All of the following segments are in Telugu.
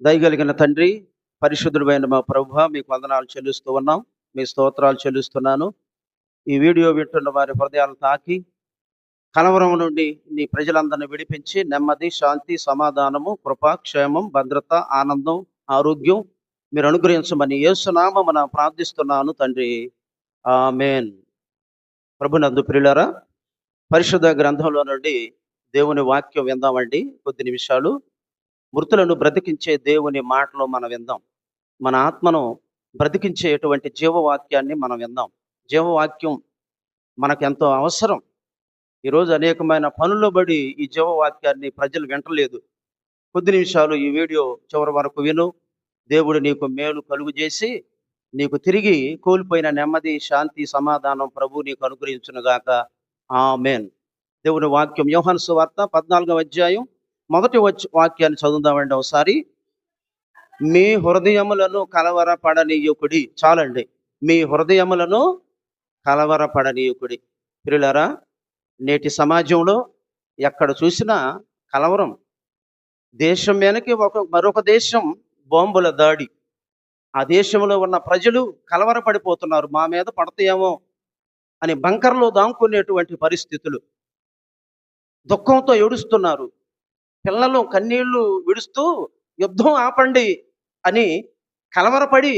దయగలిగిన తండ్రి, పరిశుద్ధుడైన మా ప్రభువా, మీకు వందనాలు చెల్లిస్తూ ఉన్నాం. మీ స్తోత్రాలు చెల్లిస్తున్నాను. ఈ వీడియో వింటున్న వారి హృదయాలను తాకి, కలవరం నుండి నీ ప్రజలందరిని విడిపించి, నెమ్మది, శాంతి, సమాధానము, కృప, క్షేమం, భద్రత, ఆనందం, ఆరోగ్యం మీరు అనుగ్రహించమని యేసునామమున ప్రార్థిస్తున్నాను తండ్రి. ఆమేన్. ప్రభునందు ప్రియులారా, పరిశుద్ధ గ్రంథంలో నుండి దేవుని వాక్యం విందామండి కొద్ది నిమిషాలు. మృతులను బ్రతికించే దేవుని మాటలు మనం విందాం. మన ఆత్మను బ్రతికించేటువంటి జీవవాక్యాన్ని మనం విందాం. జీవవాక్యం మనకెంతో అవసరం. ఈరోజు అనేకమైన పనుల్లో బడి ఈ జీవవాక్యాన్ని ప్రజలు వింటలేదు. కొద్ది నిమిషాలు ఈ వీడియో చివరి వరకు విను. దేవుడు నీకు మేలు కలుగు చేసి, నీకు తిరిగి కోల్పోయిన నెమ్మది, శాంతి, సమాధానం ప్రభు నీకు అనుగ్రహించునుగాక. ఆమేన్. దేవుని వాక్యం యోహాను సువార్త 14వ అధ్యాయం మొదటి వాక్యాన్ని చదువుదామండి ఒకసారి. మీ హృదయములను కలవరపడనీయకుడి. చాలండి. మీ హృదయములను కలవరపడనీయకుడి. ప్రియులారా, నేటి సమాజంలో ఎక్కడ చూసినా కలవరం. దేశం వెనక్కి మరొక దేశం బాంబుల దాడి. ఆ దేశంలో ఉన్న ప్రజలు కలవరపడిపోతున్నారు. మా మీద పడతాయేమో అని బంకర్లో దాముకునేటువంటి పరిస్థితులు. దుఃఖంతో ఏడుస్తున్నారు. పిల్లలు కన్నీళ్లు విడుస్తూ యుద్ధం ఆపండి అని కలవరపడి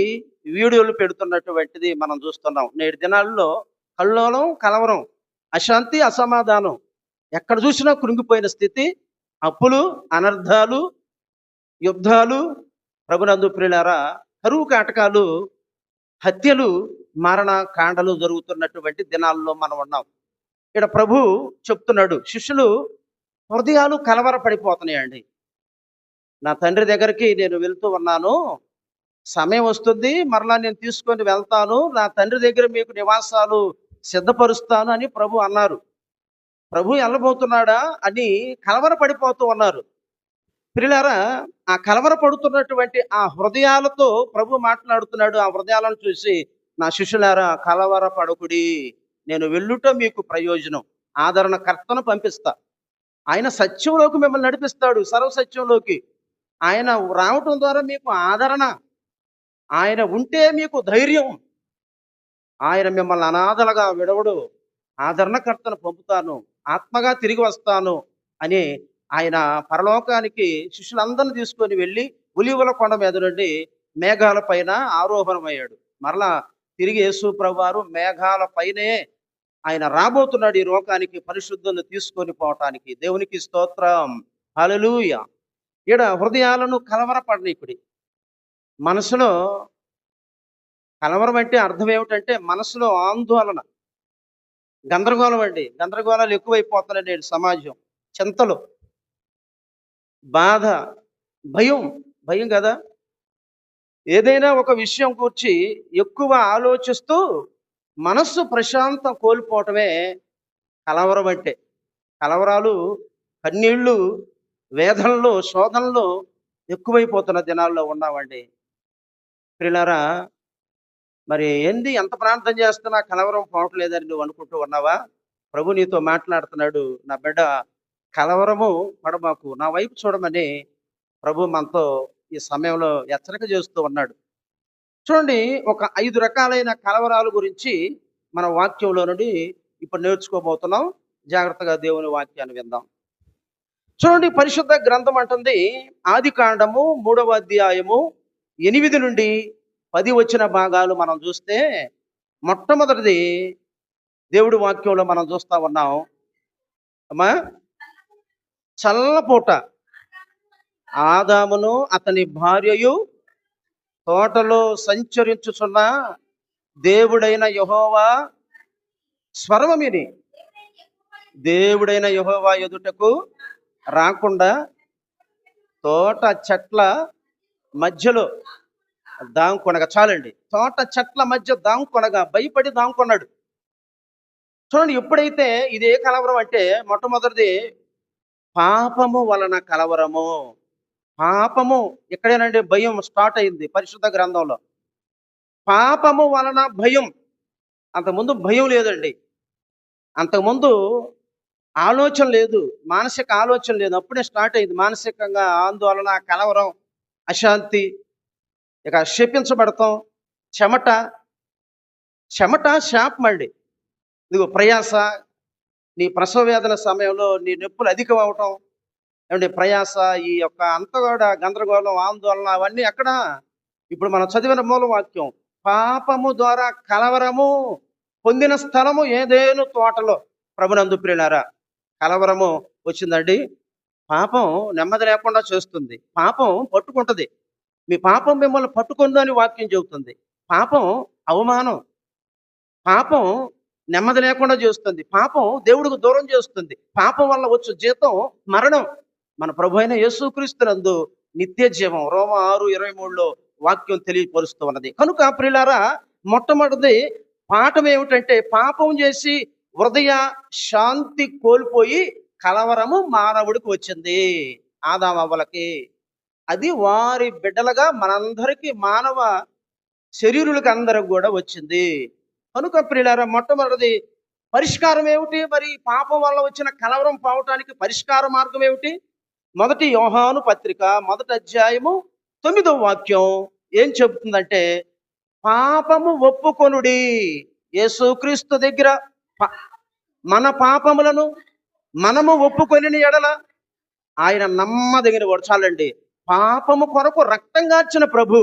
వీడియోలు పెడుతున్నటువంటిది మనం చూస్తున్నాం. నేటి దినాల్లో కల్లోలం, కలవరం, అశాంతి, అసమాధానం, ఎక్కడ చూసినా కృంగిపోయిన స్థితి, అప్పులు, అనర్థాలు, యుద్ధాలు, ప్రభునందు ప్రియులారా, కరువు కాటకాలు, హత్యలు, మరణ కాండలు జరుగుతున్నటువంటి దినాల్లో మనం ఉన్నాం. ఇక్కడ ప్రభు చెప్తున్నాడు, శిష్యులు హృదయాలు కలవరపడిపోతున్నాయండి. నా తండ్రి దగ్గరికి నేను వెళ్తూ ఉన్నాను, సమయం వస్తుంది, మరలా నేను తీసుకొని వెళ్తాను, నా తండ్రి దగ్గర మీకు నివాసాలు సిద్ధపరుస్తాను అని ప్రభు అన్నారు. ప్రభు వెళ్ళబోతున్నాడా అని కలవరపడిపోతూ ఉన్నారు. ప్రియులారా, ఆ కలవరపడుతున్నటువంటి ఆ హృదయాలతో ప్రభు మాట్లాడుతున్నాడు. ఆ హృదయాలను చూసి, నా శిష్యులారా కలవరపడకుడి, నేను వెళ్ళుట మీకు ప్రయోజనం, ఆదరణకర్తను పంపిస్తా. ఆయన సత్యంలోకి మిమ్మల్ని నడిపిస్తాడు, సర్వసత్యంలోకి. ఆయన రావటం ద్వారా మీకు ఆదరణ, ఆయన ఉంటే మీకు ధైర్యం. ఆయన మిమ్మల్ని అనాథలుగా విడవడు, ఆదరణకర్తను పంపుతాను, ఆత్మగా తిరిగి వస్తాను అని ఆయన పరలోకానికి శిష్యులందరినీ తీసుకొని వెళ్ళి ఒలీవల కొండ మీద నుండి మేఘాల పైన ఆరోహణమయ్యాడు. మరలా తిరిగి యేసు ప్రభువారు మేఘాల పైనే ఆయన రాబోతున్నాడు ఈ లోకానికి, పరిశుద్ధులను తీసుకొని పోవటానికి. దేవునికి స్తోత్రం. హల్లెలూయా. ఈడ హృదయాలను కలవరపడనీకుడి. మనసులో కలవరం అంటే అర్థం ఏమిటంటే మనసులో ఆందోళన, గందరగోళం అండి. గందరగోళాలు ఎక్కువైపోతున్నాయి నేడు సమాజం. చింతలు, బాధ, భయం. భయం కదా, ఏదైనా ఒక విషయం గురించి ఎక్కువ ఆలోచిస్తూ మనస్సు ప్రశాంతం కోల్పోవటమే కలవరం అంటే. కలవరాలు, కన్నీళ్ళు, వేదనలు, శోధనలు ఎక్కువైపోతున్న దినాల్లో ఉన్నామండి. ప్రియులారా, మరి ఏంది ఎంత ప్రార్థన చేస్తున్నా కలవరం పోవట్లేదని నువ్వు అనుకుంటూ ఉన్నావా? ప్రభు నీతో మాట్లాడుతున్నాడు, నా బిడ్డ కలవరము పడమాకు, నా వైపు చూడమని ప్రభు మనతో ఈ సమయంలో హెచ్చరిక చేస్తూ ఉన్నాడు. చూడండి, ఒక 5 రకాలైన కలవరాల గురించి మన వాక్యంలో నుండి ఇప్పుడు నేర్చుకోబోతున్నాం. జాగ్రత్తగా దేవుని వాక్యాన్ని విందాం. చూడండి, పరిశుద్ధ గ్రంథం అంటుంది, ఆదికాండము 3వ అధ్యాయము 8 నుండి 10 వచ్చిన భాగాలు మనం చూస్తే, మొట్టమొదటిది దేవుడి వాక్యంలో మనం చూస్తా ఉన్నాం. అమ్మా, చల్లపూట ఆదామును అతని భార్యయు తోటలో సంచరించుచున్న దేవుడైన యెహోవా స్వరము విని దేవుడైన యెహోవా ఎదుటకు రాకుండా తోట చెట్ల మధ్యలో దాంకొనగా. చాలండి, తోట చెట్ల మధ్య దాంకొనగా, భయపడి దాంకొన్నాడు. చూడండి, ఎప్పుడైతే ఇదే కలవరం అంటే మొట్టమొదటిది పాపము వలన కలవరము. పాపము ఎక్కడేనండి భయం స్టార్ట్ అయింది పరిశుద్ధ గ్రంథంలో. పాపము వలన భయం. అంతకుముందు భయం లేదండి, అంతకుముందు ఆలోచన లేదు, మానసిక ఆలోచన లేదు. అప్పుడే స్టార్ట్ అయింది మానసికంగా ఆందోళన, కలవరం. అశాంతి, ఇక శపించబడతాం, చెమట, చెమట శాపమండి. ఇదిగో ప్రయాస, నీ ప్రసవ వేదన సమయంలో నీ నొప్పులు అధికం అవటం, ఏమంటే ప్రయాస, ఈ యొక్క అంతా కూడా గందరగోళం, ఆందోళన అవన్నీ ఎక్కడ? ఇప్పుడు మనం చదివిన మూల వాక్యం, పాపము ద్వారా కలవరము పొందిన స్థలము ఏదేను తోటలో. ప్రభునందు ప్రియులారా, కలవరము వచ్చిందండి. పాపం నెమ్మది లేకుండా చేస్తుంది. పాపం పట్టుకుంటది. మీ పాపం మిమ్మల్ని పట్టుకుందని వాక్యం చెబుతుంది. పాపం అవమానం, పాపం నెమ్మది లేకుండా చేస్తుంది. పాపం దేవుడికి దూరం చేస్తుంది. పాపం వల్ల వచ్చు జీతం మరణం. మన ప్రభు అయిన యేసుక్రీస్తునందు నిత్య జీవం. రోమా 6:23లో వాక్యం తెలియపరుస్తూ ఉన్నది. కనుక ప్రియులారా, మొట్టమొదటిది పాఠం ఏమిటంటే, పాపం చేసి హృదయ శాంతి కోల్పోయి కలవరము మానవుడికి వచ్చింది, ఆదామవ్వలకి. అది వారి బిడ్డలుగా మనందరికీ, మానవ శరీరులకు అందరికి కూడా వచ్చింది. కనుక ప్రియులారా, మొట్టమొదటిది పరిష్కారం ఏమిటి? మరి పాపం వల్ల వచ్చిన కలవరం పోవటానికి పరిష్కార మార్గం ఏమిటి? మొదటి యోహాను పత్రిక 1వ అధ్యాయము 9వ వాక్యం ఏం చెబుతుందంటే, పాపము ఒప్పుకొనుడి. యేసుక్రీస్తు దగ్గర మన పాపములను మనము ఒప్పుకొని ఎడల ఆయన నమ్మదగిన వాడు. చాలండి. పాపము కొరకు రక్తం కార్చిన ప్రభు,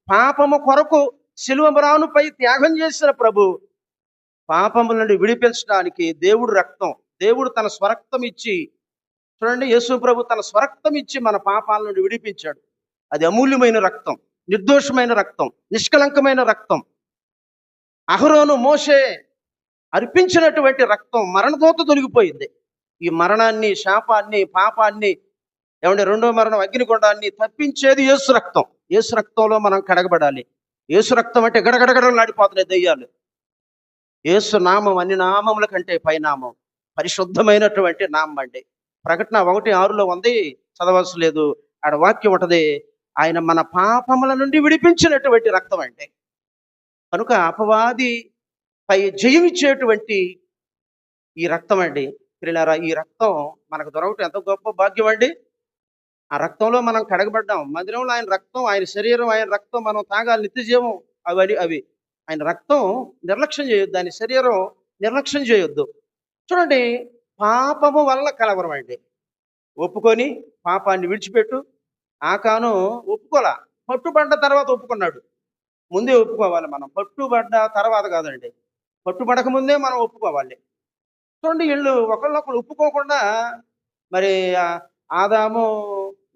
పాపము కొరకు శిలువ మ్రానుపై త్యాగం చేసిన ప్రభు, పాపముల నుండి విడిపించడానికి దేవుడు తన స్వరక్తం ఇచ్చి, చూడండి, యేసు ప్రభు తన స్వరక్తం ఇచ్చి మన పాపాల నుండి విడిపించాడు. అది అమూల్యమైన రక్తం, నిర్దోషమైన రక్తం, నిష్కలంకమైన రక్తం. అహరోను, మోషే అర్పించినటువంటి రక్తం మరణదూత తొలగిపోయింది. ఈ మరణాన్ని, శాపాన్ని, పాపాన్ని, ఏమంటే రెండో మరణం, అగ్నిగుండాన్ని తప్పించేది యేసు రక్తం. యేసు రక్తంలో మనం కడగబడాలి. యేసు రక్తం అంటే గడగడగడలాడిపోతున్నాయి దయ్యాలు. యేసు నామం అన్ని నామముల కంటే పైనామం, పరిశుద్ధమైనటువంటి నామం అండి. ప్రకటన 1:6లో ఉంది, చదవాల్సి లేదు. ఆడ వాక్యం ఉంటది, ఆయన మన పాపముల నుండి విడిపించినటువంటి రక్తం అండి. కనుక అపవాది పై జయమిచ్చేటువంటి ఈ రక్తం అండి. ప్రియులారా, ఈ రక్తం మనకు దొరకటం ఎంత గొప్ప భాగ్యం అండి. ఆ రక్తంలో మనం కడగబడ్డాం. మందిరంలో ఆయన రక్తం, ఆయన శరీరం, ఆయన రక్తం మనం తాగాలి, నిత్య జీవం. అవి ఆయన రక్తం నిర్లక్ష్యం చేయొద్దు, ఆయన శరీరం నిర్లక్ష్యం చేయొద్దు. చూడండి, పాపము వల్ల కలవరం అండి. ఒప్పుకొని పాపాన్ని విడిచిపెట్టు. ఆకాను ఒప్పుకోలా, పట్టుబడ్డ తర్వాత ఒప్పుకున్నాడు. ముందే ఒప్పుకోవాలి మనం, పట్టుబడ్డ తర్వాత కాదండి. పట్టుబడక ముందే మనం ఒప్పుకోవాలి. చూడండి, వీళ్ళు ఒకళ్ళొకళ్ళు ఒప్పుకోకుండా, మరి ఆదాము,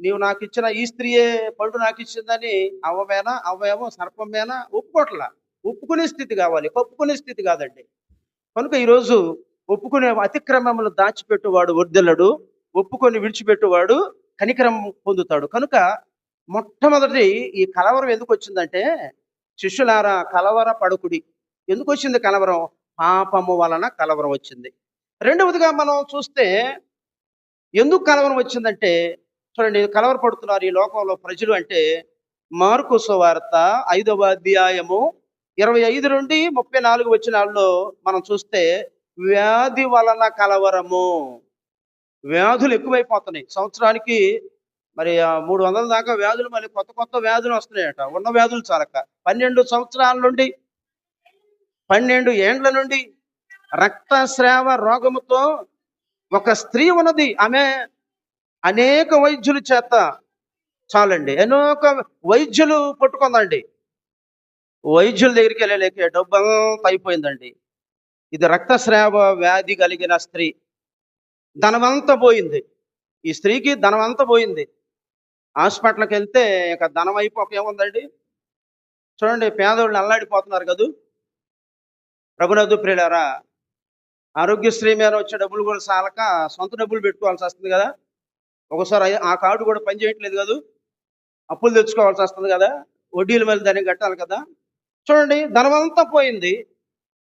నీవు నాకు ఇచ్చిన ఈ స్త్రీయే పండు నాకు ఇచ్చిందని అవ్వేమో సర్పమేనా ఒప్పుకోట్లా. ఒప్పుకునే స్థితి కావాలి, కప్పుకునే స్థితి కాదండి. కనుక ఈరోజు ఒప్పుకునే అతిక్రమములు దాచిపెట్టువాడు వర్ధిల్లడు, ఒప్పుకొని విడిచిపెట్టువాడు కనికరం పొందుతాడు. కనుక మొట్టమొదటి ఈ కలవరం ఎందుకు వచ్చిందంటే, శిష్యులారా కలవర పడుకుడి. ఎందుకు వచ్చింది కలవరం? పాపము వలన కలవరం వచ్చింది. రెండవదిగా మనం చూస్తే ఎందుకు కలవరం వచ్చిందంటే, చూడండి, కలవర పడుతున్నారు ఈ లోకంలో ప్రజలు అంటే, మార్కు సువార్త 5వ అధ్యాయము 25 నుండి 34 వచనాల్లో మనం చూస్తే, వ్యాధి వలన కలవరము. వ్యాధులు ఎక్కువైపోతున్నాయి. సంవత్సరానికి మరి 300 దాకా వ్యాధులు, మళ్ళీ కొత్త కొత్త వ్యాధులు వస్తున్నాయట. ఉన్న వ్యాధులు చాలక 12 సంవత్సరాల నుండి, 12 ఏండ్ల నుండి రక్తస్రావ రోగముతో ఒక స్త్రీ ఉన్నది. ఆమె అనేక వైద్యుల చేత, చాలండి, అనేక వైద్యులు పట్టుకుందండి. వైద్యుల దగ్గరికి వెళ్ళలేక డబ్బంతా అయిపోయిందండి. ఇది రక్తస్రావ వ్యాధి కలిగిన స్త్రీ. ధనమంతా పోయింది. ఈ స్త్రీకి ధనమంతా పోయింది. హాస్పిటల్కి వెళ్తే ఇక ధనం అయిపోక ఏముందండి. చూడండి, పేదోళ్ళు అల్లాడిపోతున్నారు కదూ. ప్రభునందు ప్రియులారా, ఆరోగ్యశ్రీ మీద వచ్చే డబ్బులు కూడా చాలక సొంత డబ్బులు పెట్టుకోవాల్సి వస్తుంది కదా. ఒకసారి ఆ కార్డు కూడా పనిచేయట్లేదు కదా, అప్పులు తెచ్చుకోవాల్సి వస్తుంది కదా, వడ్డీల మీద దాన్ని కట్టాలి కదా. చూడండి, ధనమంతా పోయింది.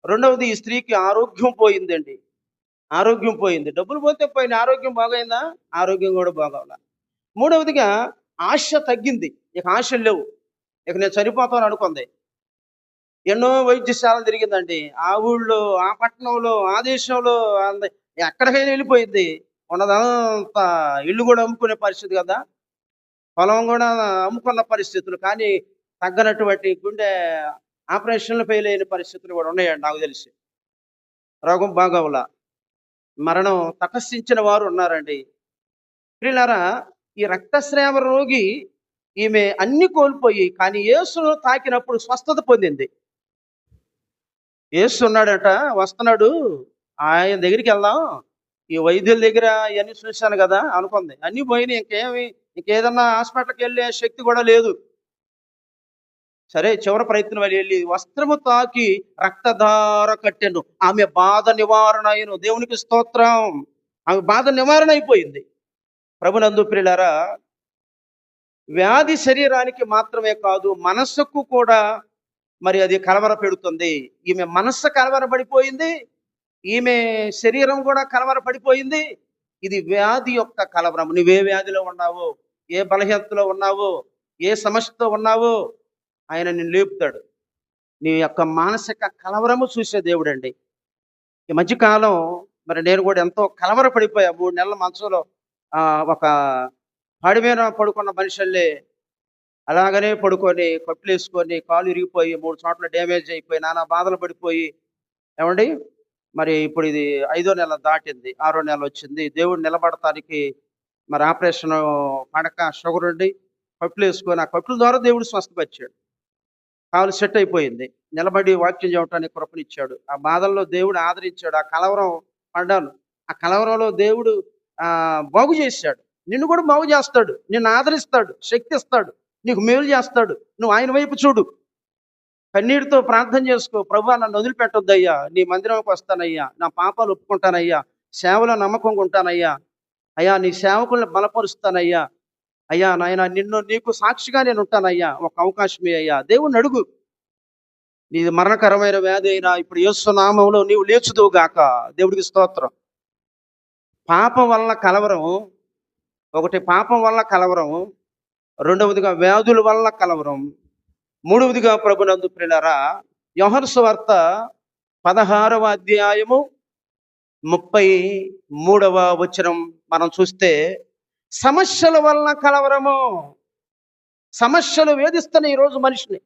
రెండవది, ఈ స్త్రీకి ఆరోగ్యం పోయిందండి. ఆరోగ్యం పోయింది. డబ్బులు పోతే పోయింది, ఆరోగ్యం బాగైందా? ఆరోగ్యం కూడా బాగోలా. మూడవదిగా ఆశ తగ్గింది. ఇక ఆశలు లేవు. ఇక నేను చనిపోతాను అనుకుంది. ఎన్నో వైద్యశాలలు తిరిగిందండి. ఆ ఊళ్ళో, ఆ పట్టణంలో, ఆ దేశంలో, ఎక్కడికైనా వెళ్ళిపోయింది. ఉన్నదంతా ఇల్లు కూడా అమ్ముకునే పరిస్థితి కదా. పొలం కూడా అమ్ముకున్న పరిస్థితులు, కానీ తగ్గనటువంటి గుండె ఆపరేషన్లు ఫెయిల్ అయిన పరిస్థితులు కూడా ఉన్నాయండి నాకు తెలిసి. రోగం బాగోవుల, మరణం తటస్థించిన వారు ఉన్నారండి. ప్రియులారా, ఈ రక్తస్రావ రోగి ఈమె అన్ని కోల్పోయి కానీ యేసును తాకినప్పుడు స్వస్థత పొందింది. యేసు ఉన్నాడట, వస్తున్నాడు, ఆయన దగ్గరికి వెళ్దాం, ఈ వైద్యుల దగ్గర ఇవన్నీ చూశాను కదా అనుకుంది. అన్నీ పోయినాయి, ఇంకేదన్నా హాస్పిటల్కి వెళ్ళే శక్తి కూడా లేదు. సరే, చివరి ప్రయత్నం వెళ్ళి వస్త్రము తాకి రక్తధార కట్టెను. ఆమె బాధ నివారణ అయిన దేవునికి స్తోత్రం. ఆమె బాధ నివారణ అయిపోయింది. ప్రభునందు ప్రియులారా, వ్యాధి శరీరానికి మాత్రమే కాదు, మనస్సుకు కూడా మరి అది కలవర పెడుతుంది. ఈమె మనస్సు కలవరపడిపోయింది, ఈమె శరీరం కూడా కలవరపడిపోయింది. ఇది వ్యాధి యొక్క కలవరం. నువ్వే వ్యాధిలో ఉన్నావో, ఏ బలహీనతలో ఉన్నావో, ఏ సమస్యతో ఉన్నావో ఆయన నిన్ను లేపుతాడు. నీ యొక్క మానసిక కలవరము చూసే దేవుడండి. ఈ మధ్యకాలం మరి నేను కూడా ఎంతో కలవరపడిపోయా. 3 నెలల మంచంలో ఒక పాడి మీద పడుకున్న మనుషుల్లే అలాగనే పడుకొని కప్పులేసుకొని కాలు ఇరిగిపోయి 3 చోట్ల డ్యామేజ్ అయిపోయి నానా బాధలు పడిపోయి, ఏమండి, మరి ఇప్పుడు ఇది 5వ నెల దాటింది, 6వ నెల వచ్చింది. దేవుడు నిలబడటానికి మరి ఆపరేషన్ పడక షుగర్ ఉండి కప్పులేసుకొని ఆ కప్పుల ద్వారా దేవుడు స్వస్థపరిచాడు. కాలు సెట్ అయిపోయింది, నిలబడి వాక్యం చెప్పడానికి కృపనిచ్చాడు. ఆ బాధల్లో దేవుడు ఆదరించాడు. ఆ కలవరం పడ్డాను, ఆ కలవరంలో దేవుడు బాగు చేశాడు. నిన్ను కూడా బాగు చేస్తాడు, నిన్ను ఆదరిస్తాడు, శక్తి ఇస్తాడు, నీకు మేలు చేస్తాడు. నువ్వు ఆయన వైపు చూడు, కన్నీటితో ప్రార్థన చేసుకో. ప్రభువా, నన్ను వదిలిపెట్టొద్దయ్యా, నీ మందిరంకి వస్తానయ్యా, నా పాపాలు ఒప్పుకుంటానయ్యా, సేవలో నమ్మకంగా ఉంటానయ్యా, అయ్యా నీ సేవకుల్ని బలపరుస్తానయ్యా, అయ్యా నాయన నీకు సాక్షిగా నేను ఉంటానయ్యా, ఒక అవకాశమే అయ్యా. దేవుణ్ణి అడుగు. నీది మరణకరమైన వ్యాధి అయినా ఇప్పుడు యేసు నామములో నీవు లేచుదువు గాక. దేవుడికి స్తోత్రం. పాపం వల్ల కలవరం ఒకటి, పాపం వల్ల కలవరం రెండవదిగా వ్యాధుల వల్ల కలవరం, మూడవదిగా ప్రభునందు ప్రియులారా, యోహాను సువార్త 16వ అధ్యాయము 33వ వచనం మనం చూస్తే, సమస్యల వల్ల కలవరము. సమస్యలు వేధిస్తున్నాయి ఈరోజు మనిషిని.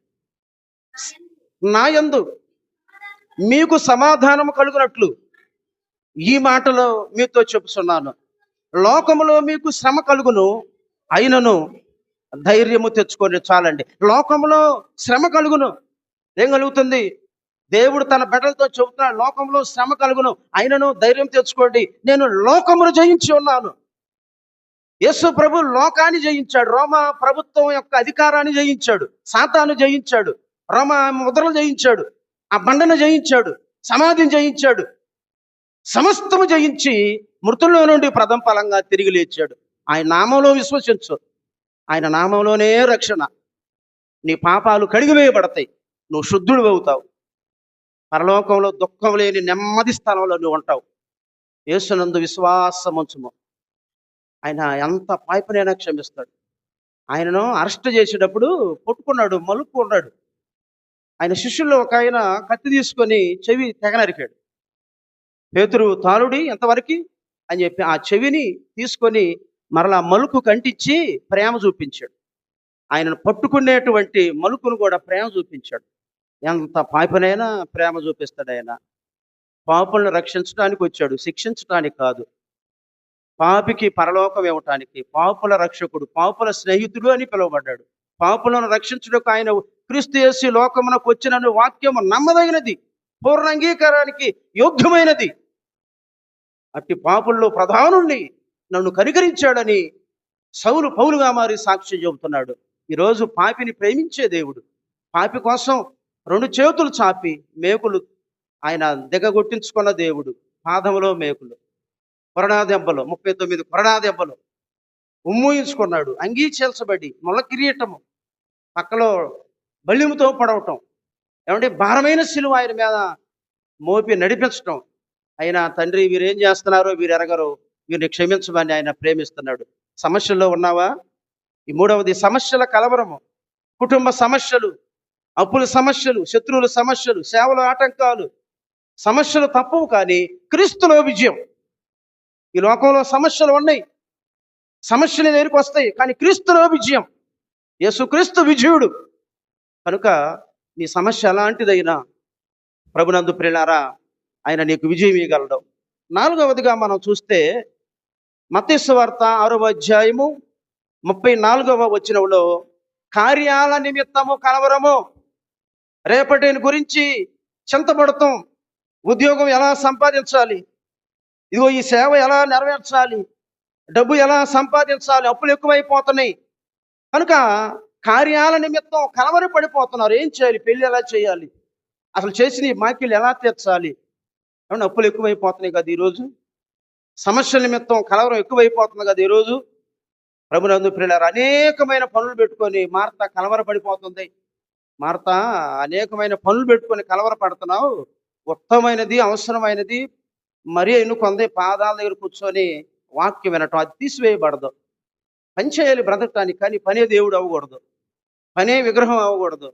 నాయందు మీకు సమాధానం కలుగునట్లు ఈ మాటలో మీతో చెప్పుచున్నాను. లోకములో మీకు శ్రమ కలుగును, అయినను ధైర్యము తెచ్చుకొని చాలండి. లోకంలో శ్రమ కలుగును. ఏం కలుగుతుంది? దేవుడు తన బిడ్డలతో చెబుతున్నాడు, లోకంలో శ్రమ కలుగును, అయినను ధైర్యం తెచ్చుకోండి, నేను లోకమును జయించి ఉన్నాను. యేసు ప్రభు లోకాన్ని జయించాడు, రోమా ప్రభుత్వం యొక్క అధికారాన్ని జయించాడు, సాతాను జయించాడు, రోమా ముద్రలు జయించాడు, ఆ బండను జయించాడు, సమాధిని జయించాడు, సమస్తము జయించి మృతుల్లో నుండి ప్రథమ ఫలంగా తిరిగి లేచాడు. ఆయన నామంలో విశ్వసించు, ఆయన నామంలోనే రక్షణ. నీ పాపాలు కడిగివేయబడతాయి, నువ్వు శుద్ధుడు అవుతావు. పరలోకంలో దుఃఖం లేని నెమ్మది స్థలంలో నువ్వు ఉంటావు. యేసునందు విశ్వాసం ఉంచుము, ఆయన ఎంత పాపనైనా క్షమిస్తాడు. ఆయనను అరెస్ట్ చేసేటప్పుడు పట్టుకున్నాడు, మలుపుకున్నాడు. ఆయన శిష్యుల్లో ఒక ఆయన కత్తి తీసుకొని చెవి తెగనరికాడు. పేతురు తాలుడి ఎంతవరకు అని చెప్పి ఆ చెవిని తీసుకొని మరలా మలుకు కంటించి ప్రేమ చూపించాడు. ఆయనను పట్టుకునేటువంటి మలుకును కూడా ప్రేమ చూపించాడు. ఎంత పాపనైనా ప్రేమ చూపిస్తాడు ఆయన. పాపులను రక్షించడానికి వచ్చాడు, శిక్షించడానికి కాదు. పాపికి పరలోకం ఇవ్వటానికి, పాపుల రక్షకుడు, పాపుల స్నేహితుడు అని పిలువబడ్డాడు. పాపులను రక్షించుటకు ఆయన క్రీస్తు యేసు లోకమునకు వచ్చిన వాక్యము నమ్మదగినది, పూర్ణ అంగీకారానికి యోగ్యమైనది. అట్టి పాపుల్లో ప్రధానుణ్ణి నన్ను కనికరించాడని సౌలు పౌలుగా మారి సాక్ష్యం చెబుతున్నాడు. ఈరోజు పాపిని ప్రేమించే దేవుడు, పాపి కోసం 2 చేతులు చాపి మేకులు ఆయన దిగగొట్టించుకున్న దేవుడు. పాదములో మేకులు, కొరడా దెబ్బలు, 39 కొరడా దెబ్బలు ఉమ్మూయించుకున్నాడు. అంగీ చేల్చబడి మొల కిరీటము, పక్కలో బల్లిముతో పడవటం, ఏమంటే భారమైన సిలువ ఆయన మీద మోపి నడిపించటం. ఆయన తండ్రి వీరేం చేస్తున్నారో వీరు ఎరగరు, వీరిని క్షమించమని ఆయన ప్రేమిస్తున్నాడు. సమస్యల్లో ఉన్నావా? ఈ మూడవది సమస్యల కలవరము. కుటుంబ సమస్యలు, అప్పుల సమస్యలు, శత్రువుల సమస్యలు, సేవల ఆటంకాలు. సమస్యలు తప్పవు, కానీ క్రీస్తులో విజయం. ఈ లోకంలో సమస్యలు ఉన్నాయి, సమస్యలు దగ్గరికి వస్తాయి, కానీ క్రీస్తులో విజయం. యేసుక్రీస్తు విజయుడు కనుక నీ సమస్య ఎలాంటిదైనా ప్రభునందు ప్రియులారా ఆయన నీకు విజయం ఇవ్వగలడు. నాలుగవదిగా మనం చూస్తే మత్తయి సువార్త 6వ అధ్యాయము 34వ వచనంలో కార్యాల నిమిత్తము కలవరము, రేపటిని గురించి చింతపడతాం. ఉద్యోగం ఎలా సంపాదించాలి, ఇదిగో ఈ సేవ ఎలా నెరవేర్చాలి, డబ్బు ఎలా సంపాదించాలి, అప్పులు ఎక్కువైపోతున్నాయి కనుక కార్యాల నిమిత్తం కలవరి పడిపోతున్నారు. ఏం చేయాలి, పెళ్ళి ఎలా చేయాలి, అసలు చేసిన మాకిలు ఎలా తీర్చాలి, ఏమన్నా అప్పులు ఎక్కువైపోతున్నాయి కదా ఈరోజు, సమస్యల నిమిత్తం కలవరం ఎక్కువైపోతుంది కదా ఈరోజు. ప్రభునందు ప్రియులారా అనేకమైన పనులు పెట్టుకొని మార్త కలవరపడిపోతుంది. మార్త అనేకమైన పనులు పెట్టుకొని కలవరపడుతున్నావు, ఉత్తమమైనది అవసరమైనది మరి ఎన్నుకొంది పాదాల దగ్గర కూర్చొని వాక్యం వినటం, అది తీసివేయబడదు. పని చేయాలి బ్రతకటానికి, కానీ పనే దేవుడు అవ్వకూడదు, పనే విగ్రహం అవ్వకూడదు.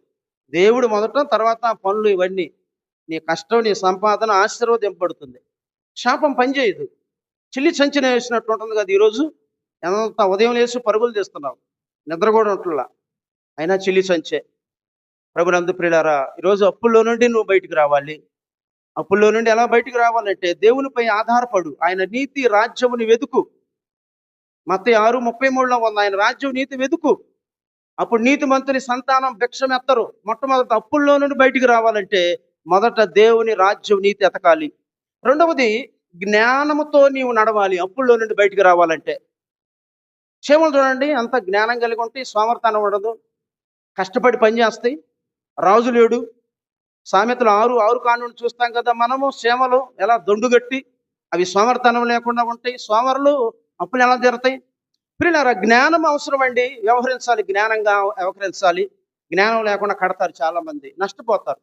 దేవుడు మొదట, తర్వాత పనులు. ఇవన్నీ నీ కష్టం, నీ సంపాదన ఆశీర్వదింపబడుతుంది. శాపం పనిచేయదు. చిల్లి సంచిన వేసినట్టు ఉంటుంది కదా ఈరోజు. ఎంత ఉదయం లేచి పరుగులు తీస్తున్నావు, నిద్ర కూడా ఉంటుందా, అయినా చిల్లి సంచే. ప్రభునందు ప్రియులారా ఈరోజు అప్పుల్లో నుండి నువ్వు బయటికి రావాలి. అప్పుల్లో నుండి ఎలా బయటికి రావాలంటే దేవునిపై ఆధారపడు, ఆయన నీతి రాజ్యముని వెతుకు. మత్తయి 6:33లో ఉంది, ఆయన రాజ్యం నీతి వెతుకు, అప్పుడు నీతిమంతుని సంతానం భిక్షమెత్తరు. మొట్టమొదట అప్పుల్లో నుండి బయటికి రావాలంటే మొదట దేవుని రాజ్యం నీతి ఎతకాలి. రెండవది జ్ఞానముతో నీవు నడవాలి అప్పుల్లో నుండి బయటికి రావాలంటే. క్షేమలు చూడండి, అంత జ్ఞానం కలిగి ఉంటే సోమర్తనం ఉండదు, కష్టపడి పని చేస్తాయి. రాజు లేడు. సామెతలు 6:6 కానుండి చూస్తాం కదా మనము, క్షేమలు ఎలా దొండుగట్టి అవి సోమర్తనం లేకుండా ఉంటాయి. సోమరులు అప్పులు ఎలా తీరతాయి? ప్రియులారా జ్ఞానం అవసరం అండి, వ్యవహరించాలి, జ్ఞానంగా వ్యవహరించాలి. జ్ఞానం లేకుండా కడతారు, చాలా మంది నష్టపోతారు.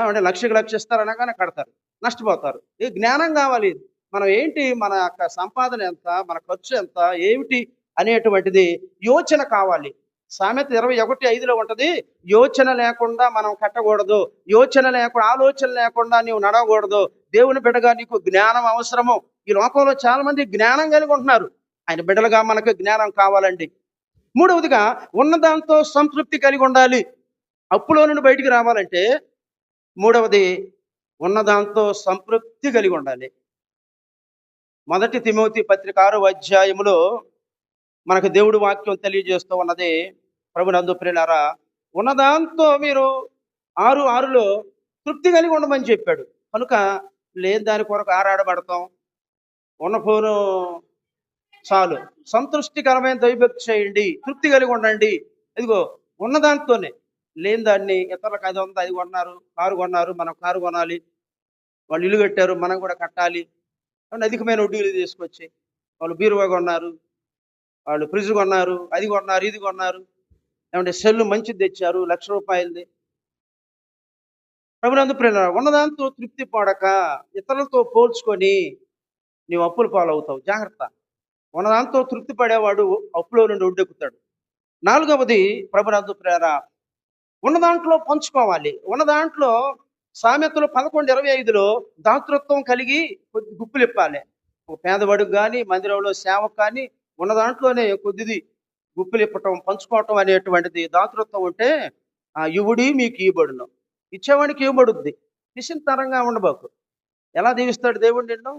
అంటే లక్షకు ఇస్తారు అనగానే కడతారు, నష్టపోతారు. ఈ జ్ఞానం కావాలి. మనం ఏంటి, మన యొక్క సంపాదన ఎంత, మన ఖర్చు ఎంత, ఏమిటి అనేటువంటిది యోచన కావాలి. సామెత 21:5లో ఉంటది, యోచన లేకుండా మనం కట్టకూడదు, యోచన లేకుండా, ఆలోచన లేకుండా నీవు నడవకూడదు. దేవుని బిడ్డగా నీకు జ్ఞానం అవసరము. ఈ లోకంలో చాలా మంది జ్ఞానం కలిగి ఉంటున్నారు, ఆయన బిడ్డలుగా మనకు జ్ఞానం కావాలండి. మూడవదిగా ఉన్నదాంతో సంతృప్తి కలిగి ఉండాలి. అప్పులో నుండి బయటికి రావాలంటే మూడవది ఉన్నదాంతో సంతృప్తి కలిగి ఉండాలి. 1 తిమోతి పత్రిక 6వ అధ్యాయములో మనకు దేవుడి వాక్యం తెలియజేస్తూ ఉన్నది. ప్రభునందు ప్రియులారా ఉన్నదాంతో మీరు 6:6లో తృప్తి కలిగి ఉండమని చెప్పాడు. కనుక లేని దాని కొరకు ఆరాడబడతాం. ఉన్న ఫోను చాలు, సంతృష్టికరమైన దైవభక్తి చేయండి, తృప్తి కలిగి ఉండండి. ఇదిగో ఉన్నదాంతోనే, లేని దాన్ని ఇతరులకు 500 అది కొన్నారు, కారు కొన్నారు, మనం కారు కొనాలి, వాళ్ళు ఇల్లు కట్టారు మనం కూడా కట్టాలి, అధికమైన వడ్డీలు తీసుకొచ్చి వాళ్ళు బీరువా కొన్నారు, వాళ్ళు ఫ్రిడ్జ్ కొన్నారు, అది కొన్నారు, ఇది కొన్నారు, ఏమంటే సెల్లు మంచిది తెచ్చారు, ₹1,00,000. ప్రభునందు ప్రియులారా ఉన్నదాంతో తృప్తి పడక ఇతరులతో పోల్చుకొని నీవు అప్పుల పాలవుతావు, జాగ్రత్త. ఉన్నదాంతో తృప్తి పడేవాడు అప్పులో నుండి ఒడ్డెక్కుతాడు. నాలుగవది ప్రభునందు ప్రియులారా ఉన్న దాంట్లో పంచుకోవాలి. ఉన్న దాంట్లో సామెతలు 11:25లో దాతృత్వం కలిగి కొద్ది గుప్పులు ఇప్పాలి. ఒక పేదవాడికి కానీ, మందిరంలో సేవకు కానీ ఉన్న దాంట్లోనే కొద్దిది గుప్పులు ఇప్పటం, పంచుకోవటం అనేటువంటిది దాతృత్వం ఉంటే ఆ యువుడి మీకు ఇవ్వబడును, ఇచ్చేవాడికి ఇవ్వబడుద్ది. నిశ్చింతరంగా ఉండబాకు. ఎలా దీవిస్తాడు దేవుడు నిన్ను?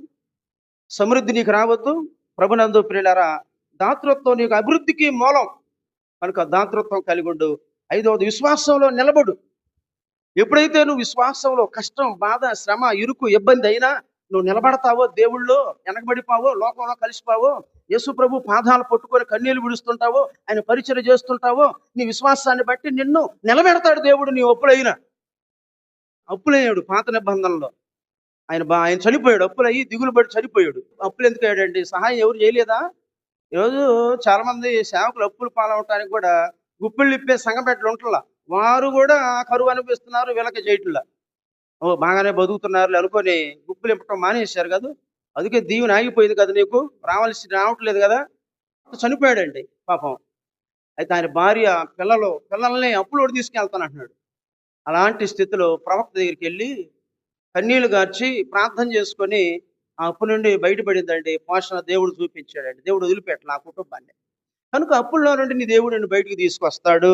సమృద్ధి నీకు రావద్దు. ప్రభునందు ప్రియులారా దాతృత్వం నీకు అభివృద్ధికి మూలం కనుక దాతృత్వం కలిగి ఉండు. ఐదవది విశ్వాసంలో నిలబడు. ఎప్పుడైతే నువ్వు విశ్వాసంలో కష్టం, బాధ, శ్రమ, ఇరుకు, ఇబ్బంది అయినా నువ్వు నిలబడతావో, దేవుళ్ళో వెనకబడిపోవో, లోకంలో కలిసిపోవో, యేసు ప్రభు పాదాలు పట్టుకొని కన్నీళ్లు విడుస్తుంటావో, ఆయన పరిచయం చేస్తుంటావో, నీ విశ్వాసాన్ని బట్టి నిన్ను నిలబెడతాడు దేవుడు. నీ అప్పులయ్యాడు పాత నిబంధనలో. ఆయన చనిపోయాడు, అప్పులయ్యి దిగులు పడి చనిపోయాడు. అప్పులు ఎందుకు అయ్యాడండి? సహాయం ఎవరు చేయలేదా? ఈరోజు చాలా మంది సేవకులు అప్పులు పాలవటానికి కూడా గుప్పిళ్ళు ఇప్పే సంఘపెట్టలు ఉంటుందా, వారు కూడా కరువు అనిపిస్తున్నారు, వీళ్ళకి చేయట్లా. బాగానే బతుకుతున్నారు అనుకొని గుప్పులు ఇప్పటం మానేశారు కదా. అందుకే దీవెన ఆగిపోయింది కదా, నీకు రావట్లేదు కదా. చనిపోయాడండి పాపం. అయితే ఆయన భార్య పిల్లల్ని అప్పులోడు తీసుకెళ్తానంటున్నాడు. అలాంటి స్థితిలో ప్రవక్త దగ్గరికి వెళ్ళి కన్నీళ్లు గార్చి ప్రార్థన చేసుకొని ఆ అప్పు నుండి బయటపడిందండి. పోషణ దేవుడు చూపించాడండి. దేవుడు వదిలిపెట్టల ఆ కుటుంబాన్ని. కనుక అప్పుల్లో నుండి నీ దేవుడు నిన్ను బయటికి తీసుకొస్తాడు.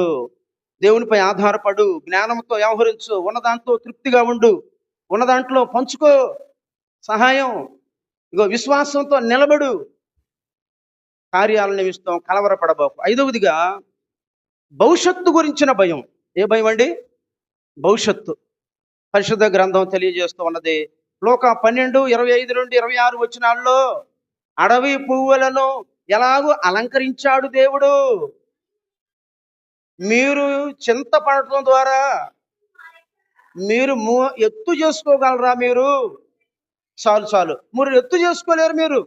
దేవునిపై ఆధారపడు, జ్ఞానంతో వ్యవహరించు, ఉన్నదాంతో తృప్తిగా ఉండు, ఉన్న దాంట్లో పంచుకో సహాయం. ఇగో విశ్వాసంతో నిలబడు, కార్యాల నిమిత్తం కలవరపడబోకు. ఐదవదిగా భవిష్యత్తు గురించిన భయం. ఏ భయం అండి? భవిష్యత్తు. పరిశుద్ధ గ్రంథం తెలియజేస్తూ ఉన్నది. లోకా 12:25-26 వచనాల్లో అడవి పువ్వులను ఎలాగో అలంకరించాడు దేవుడు. మీరు చింతపడటం ద్వారా మీరు ఎత్తు చేసుకోగలరా? మీరు చాలు మీరు ఎత్తు చేసుకోలేరు. మీరు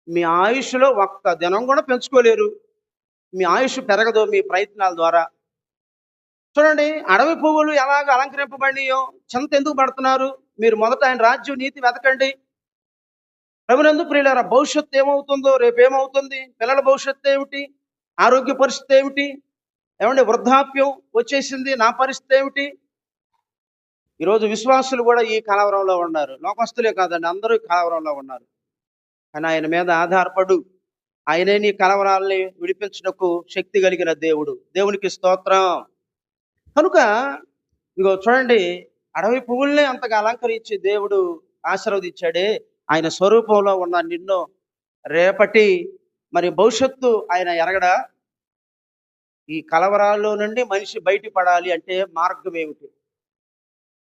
మీ ఆయుష్లో ఒక్క దినం కూడా పెంచుకోలేరు. మీ ఆయుష్ పెరగదు మీ ప్రయత్నాల ద్వారా. చూడండి, అడవి పువ్వులు ఎలాగ అలంకరింపబడినాయో చింత ఎందుకు పడుతున్నారు? మీరు మొదట ఆయన రాజ్యం నీతి వెతకండి. ప్రభునందు ప్రియులారా, భవిష్యత్తు ఏమవుతుందో, రేపు ఏమవుతుంది, పిల్లల భవిష్యత్తు ఏమిటి, ఆరోగ్య పరిస్థితి ఏమిటి, ఏమంటే వృద్ధాప్యం వచ్చేసింది, నా పరిస్థితి ఏమిటి? ఈరోజు విశ్వాసులు కూడా ఈ కలవరంలో ఉన్నారు. లోకస్తులే కాదండి, అందరూ ఈ కలవరంలో ఉన్నారు. కానీ ఆయన మీద ఆధారపడు. ఆయనే నీ కలవరాలని విడిపించుటకు శక్తి కలిగిన దేవుడు. దేవునికి స్తోత్రం. కనుక ఇగో చూడండి, అడవి పువ్వుల్ని అంతగా అలంకరించి దేవుడు ఆశీర్వదించాడే. ఆయన స్వరూపంలో ఉన్న నిన్ను రేపటి మరి భవిష్యత్తు ఆయన ఎరగడా? ఈ కలవరాల్లో నుండి మనిషి బయటపడాలి అంటే మార్గం ఏమిటి?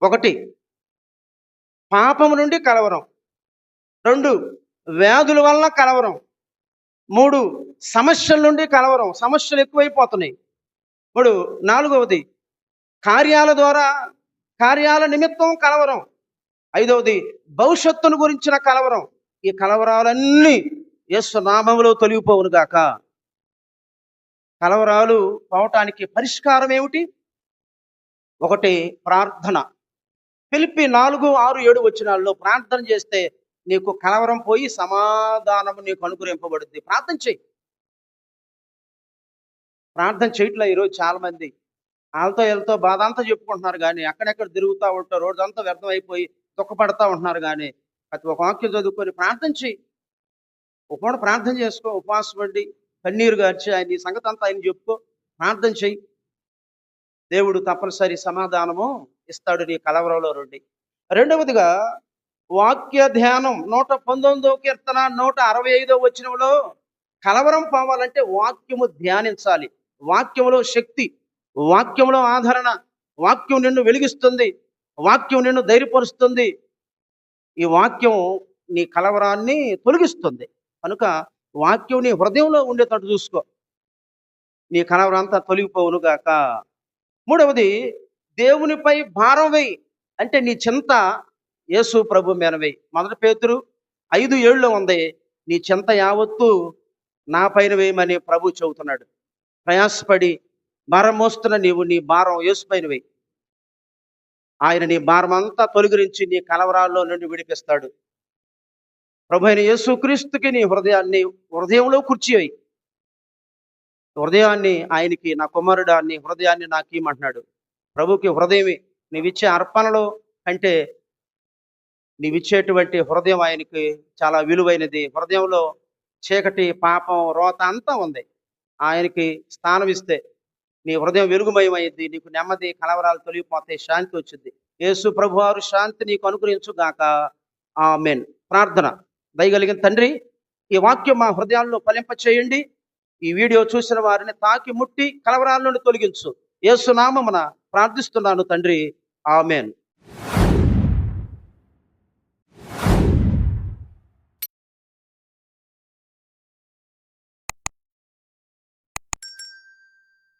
1, పాపము నుండి కలవరం. 2, వ్యాధుల వల్ల కలవరం. 3, సమస్యల నుండి కలవరం. సమస్యలు ఎక్కువైపోతున్నాయి. 4వది, కార్యాల నిమిత్తం కలవరం. 5వది, భవిష్యత్తును గురించిన కలవరం. ఈ కలవరాలన్నీ యేసు నామములో తొలగిపోవును గాక. కలవరాలు పోవటానికి పరిష్కారం ఏమిటి? 1, ప్రార్థన. ఫిలిప్పీ 4:6-7 వచనాల్లో ప్రార్థన చేస్తే నీకు కలవరం పోయి సమాధానము నీకు అనుగ్రహింపబడుద్ది. ప్రార్థన చెయ్యి. ప్రార్థన చేయట్లే ఈరోజు చాలా మంది. వాళ్ళతో వీళ్ళతో బాధ అంతా చెప్పుకుంటున్నారు, కానీ ఎక్కడెక్కడ తిరుగుతూ ఉంటారు, రోజంతా వ్యర్థం అయిపోయి దుఃఖపడతా ఉంటున్నారు. కానీ ప్రతి ఒక వాక్యం చదువుకొని ప్రార్థన చెయ్యి. ఒక పూట ప్రార్థన చేసుకో, ఉపవాసం ఉండి కన్నీరు గార్చి ఆయన ఈ సంగతి అంతా ఆయన చెప్పుకో, ప్రార్థన చెయ్యి. దేవుడు తప్పనిసరి సమాధానము ఇస్తాడు నీ కలవరంలో నుండి. 2వదిగా వాక్య ధ్యానం. 119వ కీర్తన 165వ వచనంలో కలవరం పోవాలంటే వాక్యము ధ్యానించాలి. వాక్యములో శక్తి, వాక్యములో ఆదరణ, వాక్యం నిన్ను వెలిగిస్తుంది, వాక్యం నిన్ను ధైర్యపరుస్తుంది. ఈ వాక్యం నీ కలవరాన్ని తొలగిస్తుంది. కనుక వాక్యం నీ హృదయంలో ఉండేటట్టు చూసుకో, నీ కలవరం అంతా తొలగిపోవును గాక. 3వది, దేవునిపై భారం వేయి. అంటే నీ చింత యేసు ప్రభు మీద వేయి. 1 పేతురు 5:7 ఉంది, నీ చింత యావత్తు నా పైన వేయమని ప్రభు చెబుతున్నాడు. ప్రయాసపడి భారం మోస్తున్న నీవు నీ భారం యేసు పైన వేయి. ఆయన నీ భారం అంతా తొలగించి నీ కలవరాల్లో నుండి విడిపిస్తాడు. ప్రభు అయిన యేసుక్రీస్తుకి నీ హృదయంలో కూర్చోయి. హృదయాన్ని ఆయనకి, నా కుమారుడా నీ హృదయాన్ని నాకు ఇమ్మంటున్నాడు. ప్రభుకి హృదయమే. నీవిచ్చే అర్పణలో కంటే నీవిచ్చేటువంటి హృదయం ఆయనకి చాలా విలువైనది. హృదయంలో చీకటి, పాపం, రోత అంతా ఉంది. ఆయనకి స్థానం ఇస్తే నీ హృదయం వెలుగుమయమైంది. నీకు నెమ్మది, కలవరాలు తొలగిపోతాయి, శాంతి వచ్చింది. యేసు ప్రభువారు శాంతి నీకు అనుగ్రహించుగాక. ఆమేన్. ప్రార్థన. దయగలిగిన తండ్రి, ఈ వాక్యం మా హృదయాల్లో ఫలింప చేయండి. ఈ వీడియో చూసిన వారిని తాకి ముట్టి కలవరాల నుండి తొలగించు. యేసు నామమున ప్రార్థిస్తున్నాను తండ్రి. ఆమేన్.